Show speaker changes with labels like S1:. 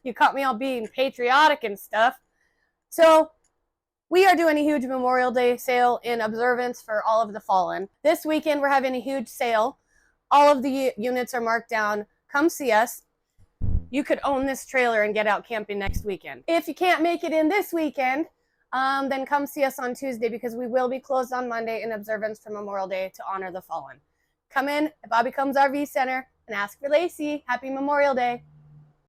S1: You caught me all being patriotic and stuff. So we are doing a huge Memorial Day sale in observance for all of the fallen. This weekend, we're having a huge sale. All of the units are marked down. Come see us. You could own this trailer and get out camping next weekend. If you can't make it in this weekend, then come see us on Tuesday because we will be closed on Monday in observance for Memorial Day to honor the fallen. Come in at Bobby Combs RV Center and ask for Lacey. Happy Memorial Day.